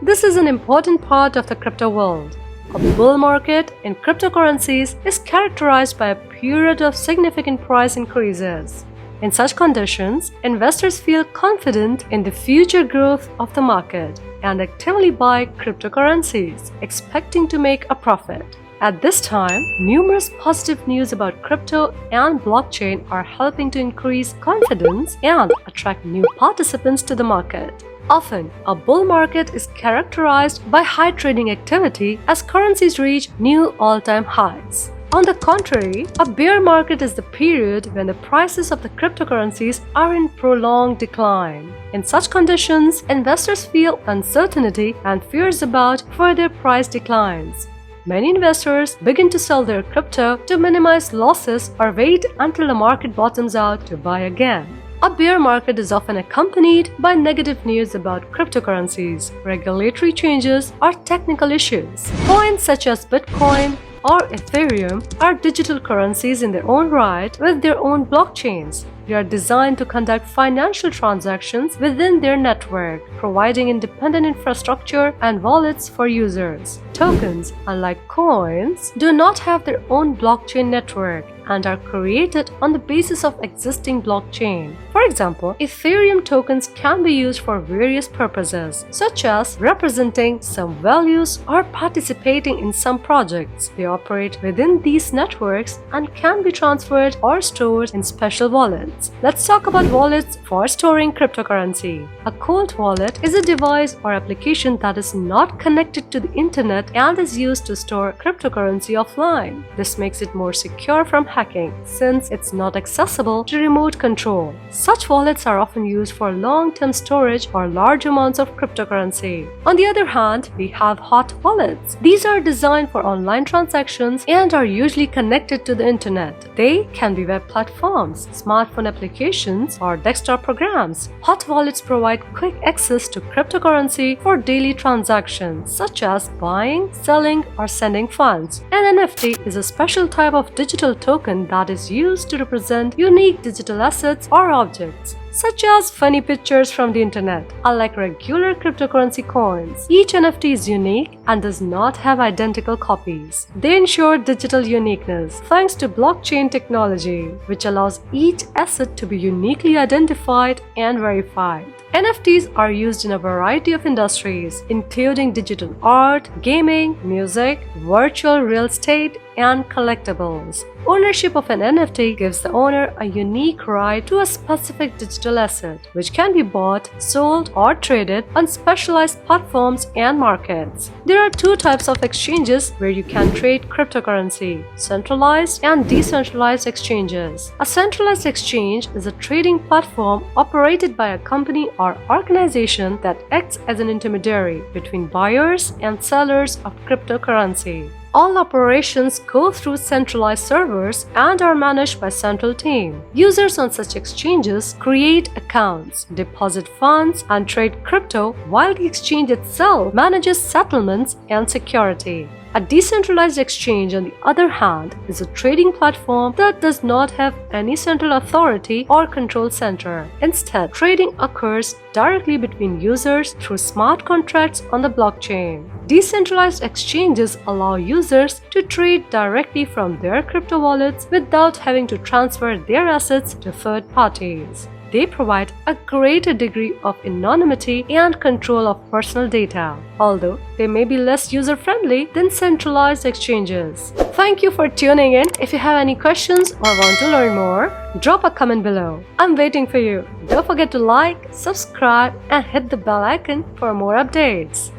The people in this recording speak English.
This is an important part of the crypto world. A bull market in cryptocurrencies is characterized by a period of significant price increases. In such conditions, investors feel confident in the future growth of the market and actively buy cryptocurrencies, expecting to make a profit. At this time, numerous positive news about crypto and blockchain are helping to increase confidence and attract new participants to the market. Often, a bull market is characterized by high trading activity as currencies reach new all-time highs. On the contrary, a bear market is the period when the prices of the cryptocurrencies are in prolonged decline. In such conditions, investors feel uncertainty and fears about further price declines. Many investors begin to sell their crypto to minimize losses or wait until the market bottoms out to buy again. A bear market is often accompanied by negative news about cryptocurrencies, regulatory changes, or technical issues. Coins such as Bitcoin or Ethereum are digital currencies in their own right with their own blockchains. They are designed to conduct financial transactions within their network, providing independent infrastructure and wallets for users. Tokens, unlike coins, do not have their own blockchain network and are created on the basis of existing blockchain. For example, Ethereum tokens can be used for various purposes, such as representing some values or participating in some projects. They operate within these networks and can be transferred or stored in special wallets. Let's talk about wallets for storing cryptocurrency. A cold wallet is a device or application that is not connected to the internet and is used to store cryptocurrency offline. This makes it more secure from hacking, since it's not accessible to remote control. Such wallets are often used for long-term storage or large amounts of cryptocurrency. On the other hand, we have hot wallets. These are designed for online transactions and are usually connected to the internet. They can be web platforms, smartphone applications, or desktop programs. Hot wallets provide quick access to cryptocurrency for daily transactions, such as buying, selling, or sending funds. An NFT is a special type of digital token that is used to represent unique digital assets or objects, such as funny pictures from the internet. Unlike regular cryptocurrency coins, each NFT is unique and does not have identical copies. They ensure digital uniqueness thanks to blockchain technology, which allows each asset to be uniquely identified and verified. NFTs are used in a variety of industries, including digital art, gaming, music, virtual real estate, and collectibles. Ownership of an NFT gives the owner a unique right to a specific digital asset, which can be bought, sold, or traded on specialized platforms and markets. There are two types of exchanges where you can trade cryptocurrency: centralized and decentralized exchanges. A centralized exchange is a trading platform operated by a company or organization that acts as an intermediary between buyers and sellers of cryptocurrency. All operations go through centralized servers and are managed by a central team. Users on such exchanges create accounts, deposit funds, and trade crypto, while the exchange itself manages settlements and security. A decentralized exchange, on the other hand, is a trading platform that does not have any central authority or control center. Instead, trading occurs directly between users through smart contracts on the blockchain. Decentralized exchanges allow users to trade directly from their crypto wallets without having to transfer their assets to third parties. They provide a greater degree of anonymity and control of personal data, although they may be less user-friendly than centralized exchanges. Thank you for tuning in. If you have any questions or want to learn more, drop a comment below. I'm waiting for you. Don't forget to like, subscribe, and hit the bell icon for more updates.